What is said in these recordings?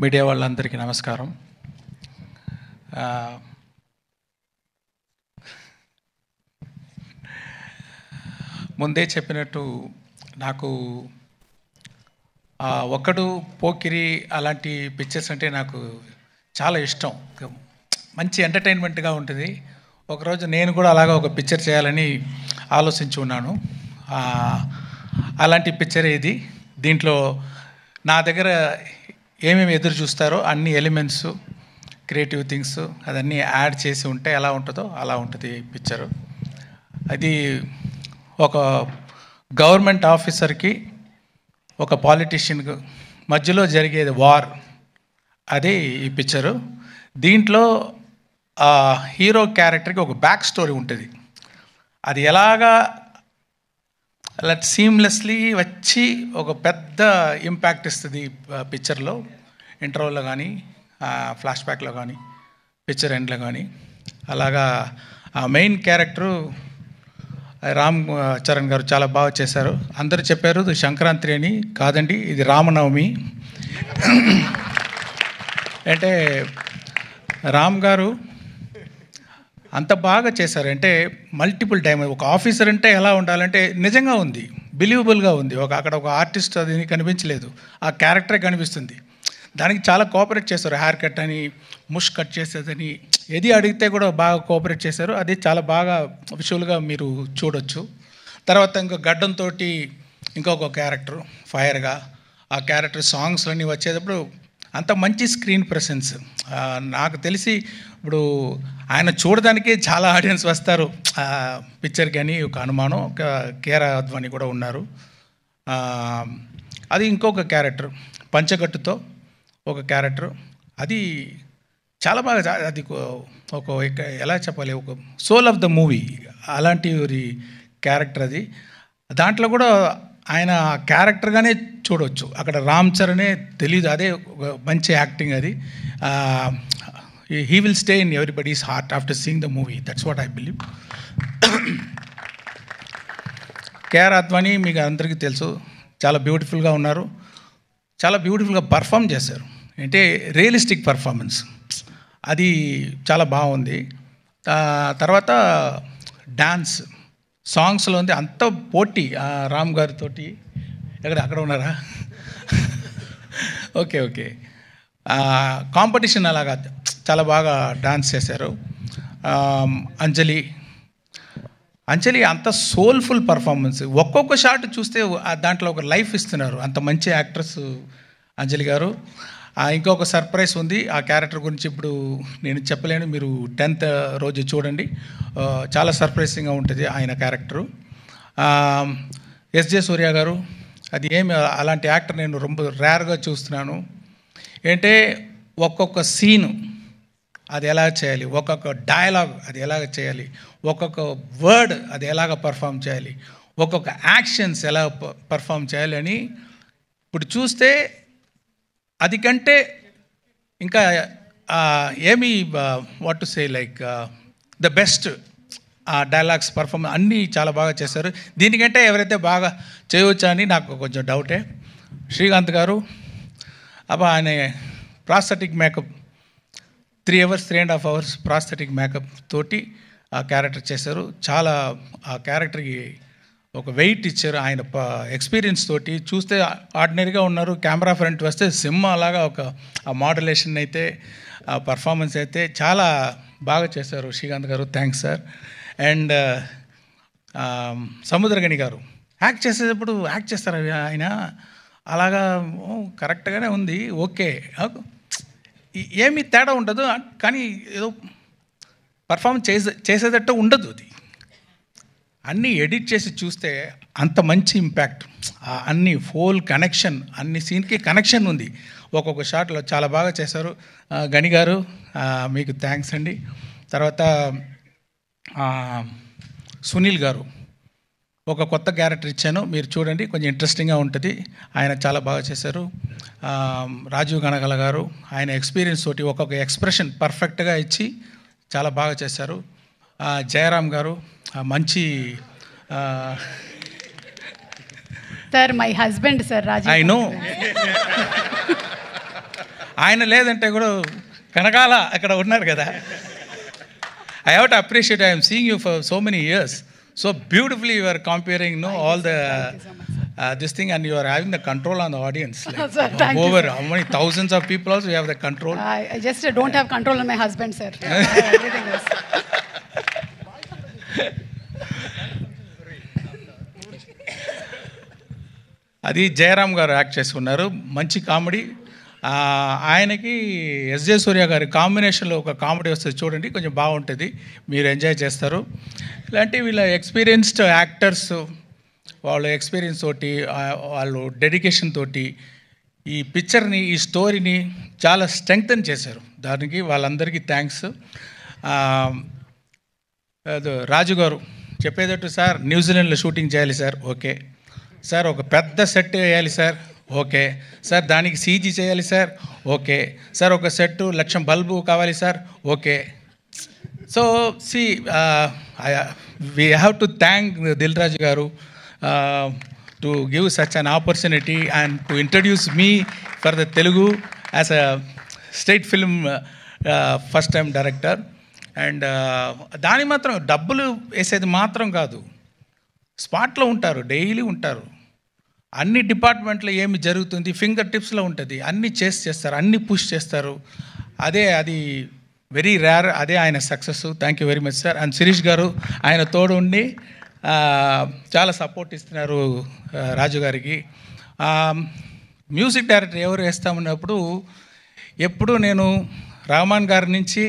Media వాళ్ళందరికీ నమస్కారం. ముందే చెప్పినట్టు నాకు ఒక్కడు పోకిరి అలాంటి పిక్చర్స్ అంటే నాకు చాలా ఇష్టం. మంచి ఎంటర్టైన్మెంట్గా ఉంటుంది. ఒకరోజు నేను కూడా అలాగా ఒక పిక్చర్ చేయాలని ఆలోచించి ఉన్నాను. అలాంటి పిక్చర్ ఇది. దీంట్లో నా దగ్గర ఏమేమి ఎదురు చూస్తారో అన్ని ఎలిమెంట్స్, క్రియేటివ్ థింగ్స్ అదన్నీ యాడ్ చేసి ఉంటే ఎలా ఉంటుందో అలా ఉంటుంది పిక్చరు. అది ఒక గవర్నమెంట్ ఆఫీసర్కి ఒక పాలిటీషియన్కి మధ్యలో జరిగేది వార్, అదే ఈ పిక్చరు. దీంట్లో హీరో క్యారెక్టర్కి ఒక బ్యాక్ స్టోరీ ఉంటుంది. అది ఎలాగా అలా సీమ్లెస్లీ వచ్చి ఒక పెద్ద ఇంపాక్ట్ ఇస్తుంది పిక్చర్లో. ఇంటర్వల్లో కానీ, ఫ్లాష్ బ్యాక్లో కానీ, పిక్చర్ ఎండ్లో కానీ. అలాగా ఆ మెయిన్ క్యారెక్టరు రామ్ చరణ్ గారు చాలా బాగా చేశారు. అందరూ చెప్పారు ఇది సంక్రాంతి అని. కాదండి, ఇది రామనవమి. అంటే రామ్ గారు అంత బాగా చేశారు. అంటే మల్టిపుల్ టైం ఒక ఆఫీసర్ అంటే ఎలా ఉండాలంటే నిజంగా ఉంది, బిలీవబుల్గా ఉంది. అక్కడ ఒక ఆర్టిస్ట్ అది కనిపించలేదు, ఆ క్యారెక్టరే కనిపిస్తుంది. దానికి చాలా కోఆపరేట్ చేశారు. హెయిర్ కట్ అని, ముష్ కట్ చేసేదని, ఏది అడిగితే కూడా బాగా కోఆపరేట్ చేశారు. అది చాలా బాగా విజువల్గా మీరు చూడొచ్చు. తర్వాత ఇంకో గడ్డంతో ఇంకొక క్యారెక్టర్ ఫైర్గా, ఆ క్యారెక్టర్ సాంగ్స్ అన్నీ వచ్చేటప్పుడు అంత మంచి స్క్రీన్ ప్రెసెన్స్. నాకు తెలిసి ఇప్పుడు ఆయన చూడడానికే చాలా ఆడియన్స్ వస్తారు పిక్చర్కి అని ఒక అనుమానం. ఒక కేరా అద్వాని కూడా ఉన్నారు. అది ఇంకొక క్యారెక్టర్ పంచగట్టుతో ఒక క్యారెక్టర్, అది చాలా బాగా, అది ఒక ఎలా చెప్పాలి, ఒక సోల్ ఆఫ్ ద మూవీ అలాంటి క్యారెక్టర్ అది. దాంట్లో కూడా ఆయన క్యారెక్టర్గానే చూడవచ్చు. అక్కడ రామ్ చరణే తెలీదు, అదే ఒక మంచి యాక్టింగ్ అది. He will stay in everybody's heart after seeing the movie. That's what I believe. KR Advani మీకు అందరికీ తెలుసు, చాలా బ్యూటిఫుల్గా ఉన్నారు, చాలా బ్యూటిఫుల్గా పర్ఫామ్ చేశారు. అంటే రియలిస్టిక్ పర్ఫార్మెన్స్, అది చాలా బాగుంది. తర్వాత డాన్స్ సాంగ్స్లో ఉంది అంత పోటీ. రామ్ గారితో అక్కడ ఉన్నారా? ఓకే. కాంపిటీషన్ అలాగా చాలా బాగా డాన్స్ చేశారు. అంజలి అంత సోల్ఫుల్ పర్ఫార్మెన్స్. ఒక్కొక్క షాట్ చూస్తే దాంట్లో ఒక లైఫ్ ఇస్తున్నారు. అంత మంచి యాక్ట్రెస్ అంజలి గారు. ఇంకొక సర్ప్రైజ్ ఉంది ఆ క్యారెక్టర్ గురించి, ఇప్పుడు నేను చెప్పలేను, మీరు 10th రోజు చూడండి. చాలా సర్ప్రైజింగ్గా ఉంటుంది ఆయన క్యారెక్టరు. ఎస్జే సూర్య గారు, అది ఏమి అలాంటి యాక్టర్ నేను ரொம்ப రేర్గా చూస్తున్నాను. ఏంటంటే ఒక్కొక్క సీను అది ఎలా చేయాలి, ఒక్కొక్క డైలాగ్ అది ఎలాగ చేయాలి, ఒక్కొక్క వర్డ్ అది ఎలాగ పర్ఫామ్ చేయాలి, ఒక్కొక్క యాక్షన్స్ ఎలా పర్ఫామ్ చేయాలి అని ఇప్పుడు చూస్తే అది కంటే ఇంకా ఏమి what to say like the best dialogues performance అన్నీ చాలా బాగా చేశారు. దీనికంటే ఎవరైతే బాగా చేయవచ్చా అని నాకు కొంచెం డౌటే. శ్రీకాంత్ గారు ఆయన prosthetic makeup 3 hours 3.5 hours prosthetic makeup తోటి ఆ క్యారెక్టర్ చేశారు. చాలా ఆ క్యారెక్టర్కి ఒక వెయిట్ ఇచ్చారు. ఆయన ఎక్స్పీరియన్స్ తోటి చూస్తే ఆర్డినరీగా ఉన్నారు, కెమెరా ఫ్రంట్ వస్తే సినిమా అలాగా ఒక ఆ మాడ్యులేషన్ అయితే, ఆ పర్ఫార్మెన్స్ అయితే చాలా బాగా చేశారు శ్రీకాంత్ గారు. Thanks sir. అండ్ సముద్రగని గారు యాక్ట్ చేసేటప్పుడు యాక్ట్ చేస్తారు ఆయన అలాగా కరెక్ట్గానే ఉంది, ఓకే, ఏమీ తేడా ఉండదు, కానీ ఏదో పర్ఫార్మ్ చేసేటట్టు ఉండదు. అది అన్నీ ఎడిట్ చేసి చూస్తే అంత మంచి ఇంపాక్ట్, అన్ని ఫోల్ కనెక్షన్, అన్ని సీన్కి కనెక్షన్ ఉంది. ఒక్కొక్క షాట్లో చాలా బాగా చేశారు. గని గారు మీకు థ్యాంక్స్ అండి. తర్వాత సునీల్ గారు ఒక కొత్త క్యారెక్టర్ ఇచ్చాను, మీరు చూడండి, కొంచెం ఇంట్రెస్టింగ్గా ఉంటుంది. ఆయన చాలా బాగా చేశారు. రాజీవ్ గణగల గారు ఆయన ఎక్స్పీరియన్స్ తోటి ఒక్కొక్క ఎక్స్ప్రెషన్ పర్ఫెక్ట్గా ఇచ్చి చాలా బాగా చేశారు. జయరామ్ గారు మంచి sir, my husband sir Rajeev. I know ఆయన లేదంటే కూడా కనకాల అక్కడ ఉన్నారు కదా. I have to appreciate, I am seeing you for so many years. So beautifully you are comparing, all the this thing, and you are having the control on the audience. Like, Sir, thank over you, how many thousands of people also you have the control. I just don't have control on my husband, sir. Everything else. అది జయరామ్ గారు act చేసుకున్నారు, మంచి comedy. ఆయనకి SJ సూర్య గారి కాంబినేషన్లో ఒక comedy వస్తుంది చూడండి, కొంచెం బాగుంటుంది, మీరు ఎంజాయ్ చేస్తారు. ఇలాంటి వీళ్ళ ఎక్స్పీరియన్స్డ్ యాక్టర్స్ వాళ్ళ ఎక్స్పీరియన్స్ తోటి, వాళ్ళు డెడికేషన్ తోటి ఈ పిక్చర్ని, ఈ స్టోరీని చాలా స్ట్రెంగ్తన్ చేశారు. దానికి వాళ్ళందరికీ థ్యాంక్స్. రాజు గారు చెప్పేటట్టు, సార్ న్యూజిలాండ్లో షూటింగ్ చేయాలి సార్, ఓకే సార్. ఒక పెద్ద సెట్ వేయాలి సార్, ఓకే సార్. దానికి సీజీ చేయాలి సార్, ఓకే సార్. ఒక సెట్ 1,00,000 బల్బు కావాలి sir, okay. So see we have to thank Dil Raju garu to give such an opportunity and to introduce me for the Telugu as a state film first time director. And దాని మాత్రం డబ్బులు వేసేది మాత్రం కాదు, స్పాట్లో ఉంటారు, డైలీ ఉంటారు, అన్ని డిపార్ట్మెంట్లో ఏమి జరుగుతుంది ఫింగర్ టిప్స్లో ఉంటుంది, అన్నీ చేస్తారు, అన్నీ పుష్ చేస్తారు. అది వెరీ రేర్, అదే ఆయన success. Thank you very much sir. And Shirish గారు ఆయన తోడు ఉండి చాలా సపోర్ట్ ఇస్తున్నారు రాజు గారికి. మ్యూజిక్ డైరెక్టర్ ఎవరు వేస్తామన్నప్పుడు ఎప్పుడు నేను రహమాన్ గారి నుంచి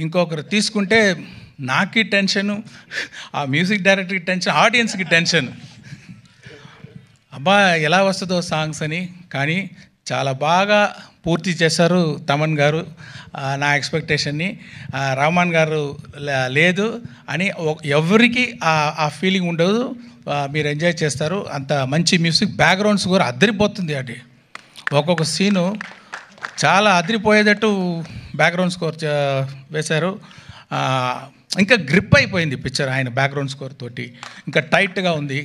ఇంకొకరు తీసుకుంటే నాకి టెన్షను, ఆ మ్యూజిక్ డైరెక్టర్కి టెన్షన్, ఆడియన్స్కి టెన్షన్, అబ్బా ఎలా వస్తుందో సాంగ్స్ అని. కానీ చాలా బాగా పూర్తి చేశారు తమన్ గారు నా ఎక్స్పెక్టేషన్ని. రహమాన్ గారు లేదు అని ఎవరికి ఆ ఫీలింగ్ ఉండదు, మీరు ఎంజాయ్ చేస్తారు. అంత మంచి మ్యూజిక్, బ్యాక్గ్రౌండ్స్ కూడా అదిరిపోతుంది. అది ఒక్కొక్క సీను చాలా అదిరిపోయేటట్టు బ్యాక్గ్రౌండ్ స్కోర్ వేశారు. ఇంకా గ్రిప్ అయిపోయింది పిక్చర్ ఆయన బ్యాక్గ్రౌండ్ స్కోర్ తోటి, ఇంకా టైట్గా ఉంది,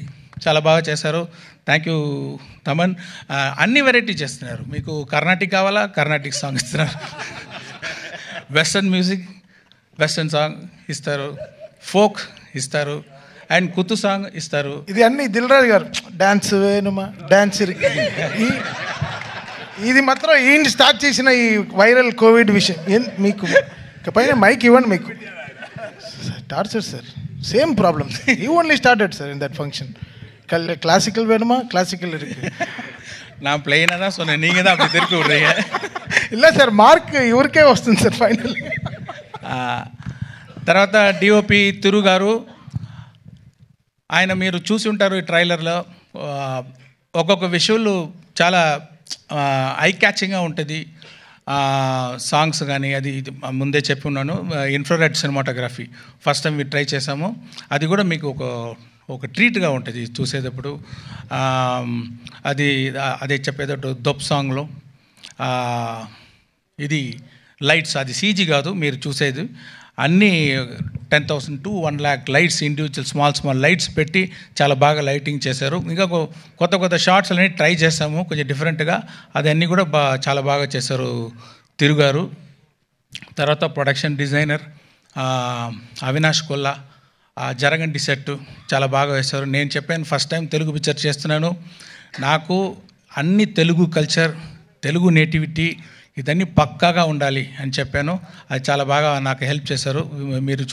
చాలా బాగా చేశారు. Thank you Thaman. అన్ని వెరైటీ చేస్తున్నారు. మీకు కర్ణాటిక్ కావాలా, కర్ణాటిక్ సాంగ్ ఇస్తున్నారు, వెస్టర్న్ మ్యూజిక్, వెస్టర్న్ సాంగ్ ఇస్తారు, ఫోక్ ఇస్తారు, అండ్ కుత్తు సాంగ్ ఇస్తారు. ఇది అన్ని దిల్ రాజు గారు డాన్స్ వేణుమా డాన్స్ ఇది మాత్రం ఈయన స్టార్ట్ చేసిన ఈ వైరల్ కోవిడ్ విషయం. మీకు పైన మైక్ ఇవ్వండి, మీకు torture sir, same problem. You only started sir in that function. Classical வேணுமா, கிளாசிக்கல் இருக்கு. நான் பிளெயினாக தான் சொன்னேன், நீங்கள் தான் அப்படி திருப்பி விட்றீங்க. இல்லை సార్, మార్క్ ఇవరికే వస్తుంది సార్ ఫైనల్. తర్వాత డిఓపి తిరు గారు, ఆయన మీరు చూసి ఉంటారు ఈ ట్రైలర్లో, ఒక్కొక్క విషువల్ చాలా ఐ క్యాచింగ్గా ఉంటుంది. సాంగ్స్ కానీ అది ముందే చెప్పి ఉన్నాను. Infrared cinematography first time try చేసాము, అది కూడా మీకు ఒక ట్రీట్గా ఉంటుంది చూసేటప్పుడు. అదే చెప్పేటట్టు దొప్ సాంగ్లో ఇది లైట్స్, అది సీజీ కాదు మీరు చూసేది, అన్నీ 10,000 to 1,00,000 lights, individual small lights పెట్టి చాలా బాగా లైటింగ్ చేశారు. ఇంకా కొత్త షార్ట్స్ అన్నీ ట్రై చేసాము కొంచెం డిఫరెంట్గా, అదన్నీ కూడా చాలా బాగా చేశారు తిరుగారు. తర్వాత ప్రొడక్షన్ డిజైనర్ అవినాష్ కొల్లా, జరగండి సెట్ చాలా బాగా వేశారు. నేను చెప్పాను ఫస్ట్ టైం తెలుగు పిక్చర్ చేస్తున్నాను, నాకు అన్ని తెలుగు కల్చర్, తెలుగు నేటివిటీ ఇదన్నీ పక్కాగా ఉండాలి అని చెప్పాను. అది చాలా బాగా నాకు హెల్ప్ చేశారు. మీరు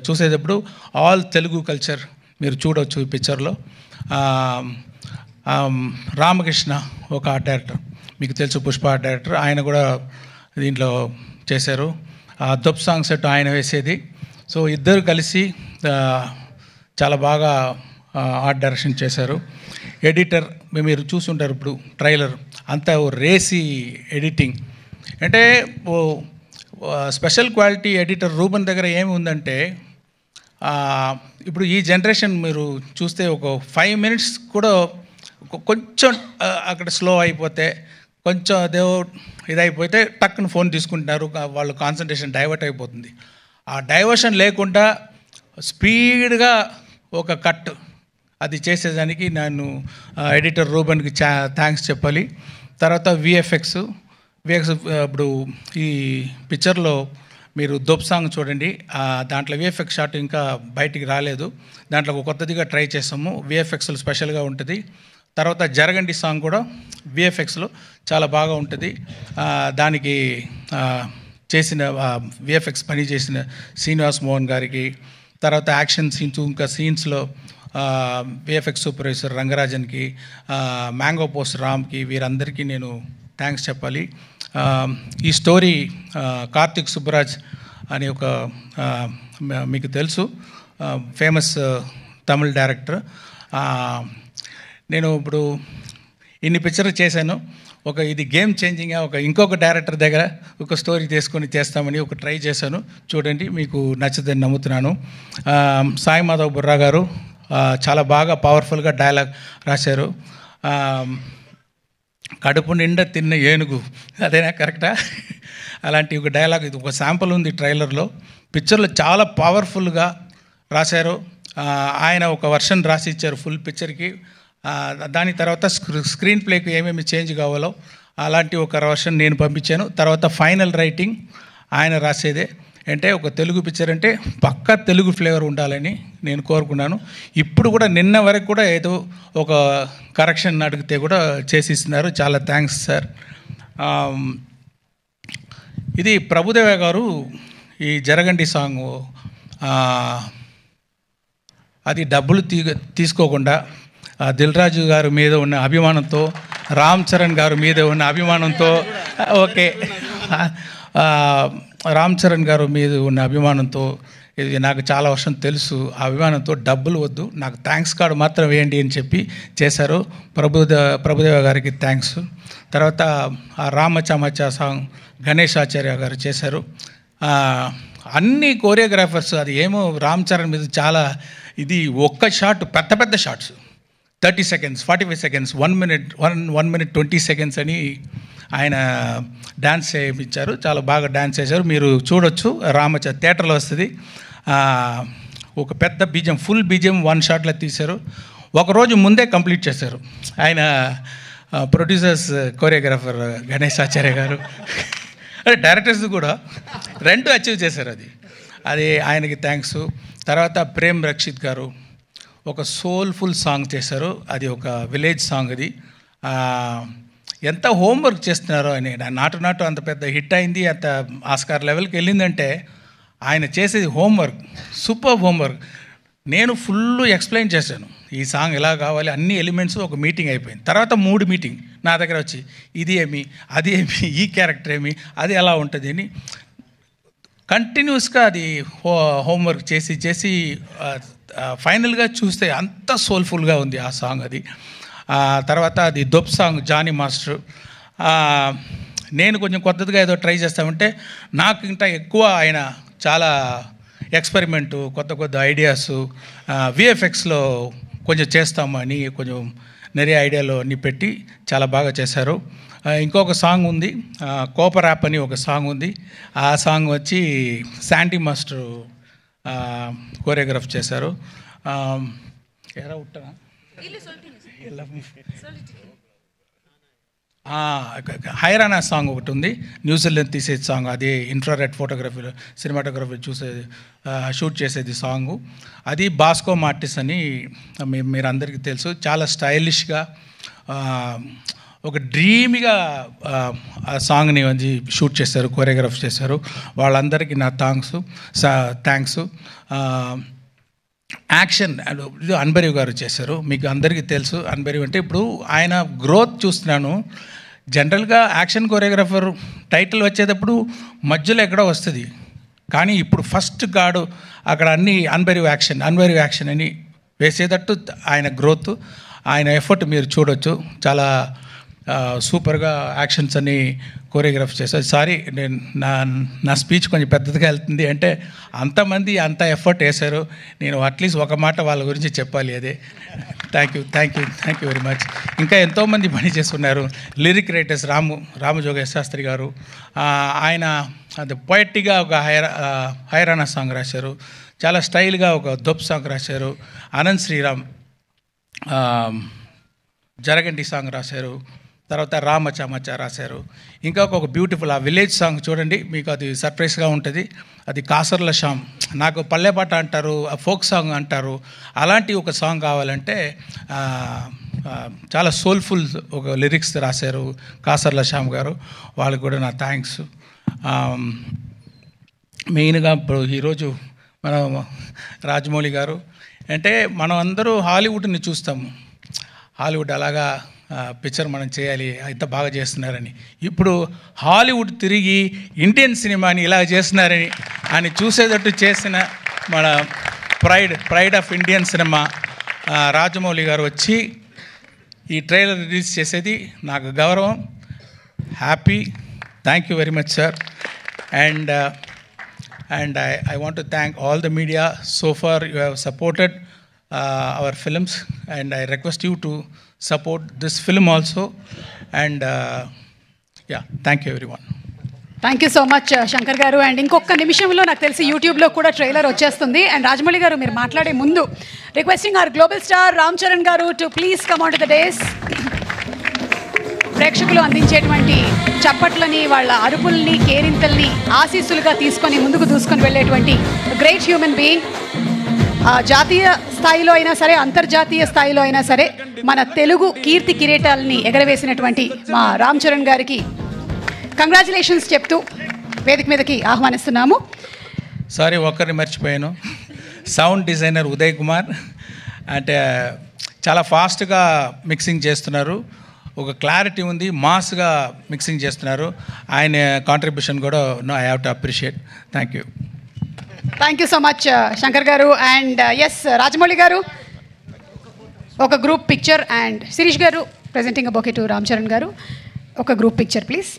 చూసేటప్పుడు ఆల్ తెలుగు కల్చర్ మీరు చూడవచ్చు ఈ పిక్చర్లో. రామకృష్ణ ఒక ఆర్ట్ డైరెక్టర్, మీకు తెలుసు, పుష్ప ఆర్ట్ డైరెక్టర్, ఆయన కూడా దీంట్లో చేశారు. దొప్ సాంగ్ సెట్ ఆయన వేసేది. సో ఇద్దరు కలిసి చాలా బాగా ఆర్ట్ డైరెక్షన్ చేశారు. ఎడిటర్ మీరు చూసుంటారు ఇప్పుడు ట్రైలర్ అంతా రేసి ఎడిటింగ్, అంటే స్పెషల్ క్వాలిటీ ఎడిటర్ రూబన్ దగ్గర ఏమి ఉందంటే, ఇప్పుడు ఈ జనరేషన్ మీరు చూస్తే ఒక 5 minutes కూడా కొంచెం అక్కడ స్లో అయిపోతే, కొంచెం అదే ఇదైపోతే టక్కున ఫోన్ తీసుకుంటున్నారు, వాళ్ళు కాన్సన్ట్రేషన్ డైవర్ట్ అయిపోతుంది. ఆ డైవర్షన్ లేకుండా స్పీడ్గా ఒక కట్ అది చేసేదానికి నేను ఎడిటర్ రూబన్కి థ్యాంక్స్ చెప్పాలి. తర్వాత విఎఫ్ఎక్స్ ఇప్పుడు ఈ పిక్చర్లో మీరు దొప్ సాంగ్ చూడండి, దాంట్లో విఎఫ్ఎక్స్ షాట్ ఇంకా బయటికి రాలేదు. దాంట్లో ఒక కొత్తదిగా ట్రై చేసాము, విఎఫ్ఎక్స్లో స్పెషల్గా ఉంటుంది. తర్వాత జరగండి సాంగ్ కూడా విఎఫ్ఎక్స్లో చాలా బాగా ఉంటుంది. దానికి చేసిన విఎఫ్ఎక్స్ పని చేసిన శ్రీనివాస్ మోహన్ గారికి, తర్వాత యాక్షన్ సీన్స్ ఇంకా సీన్స్లో విఎఫ్ఎక్స్ సూపర్వైజర్ రంగరాజన్కి, మ్యాంగో పోస్ట్ రామ్కి, వీరందరికీ నేను థ్యాంక్స్ చెప్పాలి. ఈ స్టోరీ కార్తిక్ సుబ్బరాజ్ అనే ఒక మీకు తెలుసు ఫేమస్ తమిళ్ డైరెక్టర్. నేను ఇప్పుడు ఇన్ని పిక్చర్లు చేశాను, ఇది గేమ్ చేంజింగ్గా ఇంకొక డైరెక్టర్ దగ్గర ఒక స్టోరీ తీసుకొని చేస్తామని ట్రై చేశాను. చూడండి, మీకు నచ్చుదని నమ్ముతున్నాను. సాయి మాధవ్ బుర్రా గారు చాలా బాగా పవర్ఫుల్గా డైలాగ్ రాశారు. కడుపు నిండా తిన్న ఏనుగు, అదేనా కరెక్టా? అలాంటి ఒక డైలాగ్, ఇది ఒక శాంపుల్ ఉంది ట్రైలర్లో. పిక్చర్లో చాలా పవర్ఫుల్గా రాశారు. ఆయన ఒక వర్షన్ రాసి ఇచ్చారు ఫుల్ పిక్చర్కి. దాని తర్వాత స్క్రీన్ ప్లేకి ఏమేమి చేంజ్ కావాలో అలాంటి ఒక వర్షన్ నేను పంపించాను. తర్వాత ఫైనల్ రైటింగ్ ఆయన రాసేదే. అంటే ఒక తెలుగు పిక్చర్ అంటే పక్కా తెలుగు ఫ్లేవర్ ఉండాలని నేను కోరుకున్నాను. ఇప్పుడు కూడా నిన్న వరకు కూడా ఏదో ఒక కరెక్షన్ అడిగితే కూడా చేసిస్తున్నారు. చాలా థ్యాంక్స్ సార్. ఇది ప్రభుదేవ గారు ఈ జరగండి సాంగ్ అది డబ్బులు తీసుకోకుండా దిల్ రాజు గారి మీద ఉన్న అభిమానంతో, రామ్ చరణ్ గారి మీద ఉన్న అభిమానంతో, ఓకే రామ్ చరణ్ గారు మీద ఉన్న అభిమానంతో, ఇది నాకు చాలా వర్షం తెలుసు, ఆ అభిమానంతో డబ్బులు వద్దు, నాకు థ్యాంక్స్ కార్డు మాత్రం వేయండి అని చెప్పి చేశారు. ప్రభుదేవ గారికి థ్యాంక్స్. తర్వాత ఆ రామచమచ సాంగ్ గణేష్ ఆచార్య గారు చేశారు. అన్ని కోరియోగ్రాఫర్స్, అది ఏమో రామ్ చరణ్ మీద చాలా ఇది ఒక్క షాట్, పెద్ద పెద్ద shots 30 seconds, 45 seconds, 1 minute 20 seconds అని ఆయన డ్యాన్స్ చేయించారు. చాలా బాగా డ్యాన్స్ చేశారు. మీరు చూడొచ్చు, థియేటర్లో వస్తుంది. ఒక పెద్ద బీజం, ఫుల్ బీజం 1 షాట్లో తీశారు. ఒకరోజు ముందే కంప్లీట్ చేశారు ఆయన. ప్రొడ్యూసర్స్, కోరియోగ్రాఫర్ గణేష్ ఆచార్య గారు, డైరెక్టర్స్ కూడా 2 అచీవ్ చేశారు. అది ఆయనకి థ్యాంక్స్. తర్వాత ప్రేమ్ రక్షిత్ గారు ఒక సోల్ఫుల్ సాంగ్ చేశారు. అది ఒక విలేజ్ సాంగ్. అది ఎంత హోంవర్క్ చేస్తున్నారో ఆయన. నాటు అంత పెద్ద హిట్ అయింది, అంత ఆస్కార్ లెవెల్కి వెళ్ళిందంటే ఆయన చేసేది హోంవర్క్, సూపర్ హోంవర్క్. నేను ఫుల్ ఎక్స్ప్లెయిన్ చేశాను, ఈ సాంగ్ ఎలా కావాలి, అన్ని ఎలిమెంట్స్. ఒక మీటింగ్ అయిపోయింది. తర్వాత 3 మీటింగ్ నా దగ్గర వచ్చి, ఇది ఏమి, అది ఏమి, ఈ క్యారెక్టర్ ఏమి, అది ఎలా ఉంటుంది అని కంటిన్యూస్గా అది హోంవర్క్ చేసి ఫైనల్గా చూస్తే అంత సోల్ఫుల్గా ఉంది ఆ సాంగ్. అది తర్వాత అది దొప్ సాంగ్ జానీ మాస్టర్. నేను కొంచెం కొత్తదిగా ఏదో ట్రై చేస్తామంటే నాకు ఇంకా ఎక్కువ ఆయన చాలా ఎక్స్పెరిమెంటు, కొత్త ఐడియాస్, విఎఫ్ఎక్స్లో కొంచెం చేస్తాము అని కొంచెం நிறைய ఐడియాలు అన్నీ పెట్టి చాలా బాగా చేశారు. ఇంకొక సాంగ్ ఉంది, కోపర్ యాప్ అని ఒక సాంగ్ ఉంది. ఆ సాంగ్ వచ్చి శాండీ మాస్టర్ కోరియోగ్రాఫ్ చేశారు. ఎరా ఉట్టనా హైరానా సాంగ్ ఒకటి ఉంది, న్యూజిలాండ్ తీసేది సాంగ్. అది ఇన్ఫ్రారెడ్ ఫోటోగ్రఫీ, సినిమాటోగ్రఫీ షూట్ చేసేది సాంగు. అది బాస్కో మార్టిస్ అని మీరు అందరికీ తెలుసు. చాలా స్టైలిష్గా ఒక డ్రీమీగా ఆ సాంగ్ని షూట్ చేశారు, కోరియోగ్రాఫ్ చేశారు. వాళ్ళందరికీ నా థ్యాంక్స్. యాక్షన్ ఇది అన్బరీవ్ గారు చేశారు. మీకు అందరికీ తెలుసు అన్బరీవ్ అంటే. ఇప్పుడు ఆయన గ్రోత్ చూస్తున్నాను. జనరల్గా యాక్షన్ కోరియోగ్రాఫర్ టైటిల్ వచ్చేటప్పుడు మధ్యలో ఎక్కడో వస్తుంది, కానీ ఇప్పుడు ఫస్ట్ గాడు అక్కడ అన్ని అన్బరీవ్ యాక్షన్ అని వేసేటట్టు ఆయన గ్రోత్, ఆయన ఎఫర్ట్ మీరు చూడొచ్చు. చాలా సూపర్గా యాక్షన్స్ అని కోరియోగ్రాఫ్ చేశారు. సారీ, నేను నా స్పీచ్ కొంచెం పెద్దదిగా వెళ్తుంది అంటే అంతమంది అంత ఎఫర్ట్ వేశారు. నేను అట్లీస్ట్ ఒక మాట వాళ్ళ గురించి చెప్పాలి. అదే థ్యాంక్ యూ వెరీ మచ్. ఇంకా ఎంతోమంది పని చేస్తున్నారు. లిరిక్ రైటర్స్ రామజోగేశ్వర శాస్త్రి గారు, ఆయన అది పొయట్గా ఒక హైరానా సాంగ్ రాశారు. చాలా స్టైల్గా ఒక దొప్ సాంగ్ రాశారు. అనంత్ శ్రీరామ్ జరగండి సాంగ్ రాశారు. తర్వాత రామచమచ రాశారు. ఇంకా ఒక బ్యూటిఫుల్ ఆ విలేజ్ సాంగ్ చూడండి, మీకు అది సర్ప్రైజ్గా ఉంటుంది. అది కాసర్ల శ్యామ్, నాకు పల్లెపాట అంటారు, ఫోక్ సాంగ్ అంటారు, అలాంటి ఒక సాంగ్ కావాలంటే చాలా సోల్ఫుల్ ఒక లిరిక్స్ రాశారు కాసర్ల శ్యామ్ గారు. వాళ్ళకి కూడా నా థ్యాంక్స్. మెయిన్గా ఇప్పుడు ఈరోజు మన రాజమౌళి గారు అంటే మనం అందరూ హాలీవుడ్ని చూస్తాము, హాలీవుడ్ అలాగా పిక్చర్ మనం చేయాలి, ఇంత బాగా చేస్తున్నారని. ఇప్పుడు హాలీవుడ్ తిరిగి ఇండియన్ సినిమాని ఇలా చేస్తున్నారని అని చూసేటట్టు చేసిన మన pride of Indian cinema Rajamouli గారు వచ్చి ఈ ట్రైలర్ రిలీజ్ చేసేది నాకు గౌరవం, happy. Thank you very much sir. And I want to thank all the media. So far you have supported our films, and I request you to support this film also. And yeah, thank you everyone. Thank you so much Shankar garu. And ఇంకొక నిమిషంలో నాకు తెలిసి యూట్యూబ్లో కూడా trailer వచ్చేస్తుంది. And Rajamouli గారు మీరు మాట్లాడే ముందు requesting our global star Ram Charan garu to please come on to the dais. ప్రేక్షకులు అందించేటువంటి చప్పట్లని, వాళ్ళ అరుపుల్ని, కేరింతల్ని ఆశీస్సులుగా తీసుకొని ముందుకు దూసుకొని వెళ్ళేటువంటి గ్రేట్ హ్యూమన్ బీయింగ్. జాతీయ స్థాయిలో అయినా సరే, అంతర్జాతీయ స్థాయిలో అయినా సరే మన తెలుగు కీర్తి కిరీటాలని ఎగరవేసినటువంటి మా రామ్ చరణ్ గారికి కంగ్రాచులేషన్స్ చెప్తూ వేదిక మీదకి ఆహ్వానిస్తున్నాము. సారీ, ఒక్కరిని మర్చిపోయాను. సౌండ్ డిజైనర్ ఉదయ్ కుమార్ అంటే చాలా ఫాస్ట్గా మిక్సింగ్ చేస్తున్నారు, ఒక క్లారిటీ ఉంది, మాస్గా మిక్సింగ్ చేస్తున్నారు. ఆయన కాంట్రిబ్యూషన్ కూడా I have to appreciate. Thank you. Thank you so much Shankar garu. And yes Rajamouli గారు ఒక గ్రూప్ పిక్చర్, అండ్ శిరీష్ గారు presenting a bouquet to Ram Charan గారు. ఒక గ్రూప్ పిక్చర్ ప్లీజ్.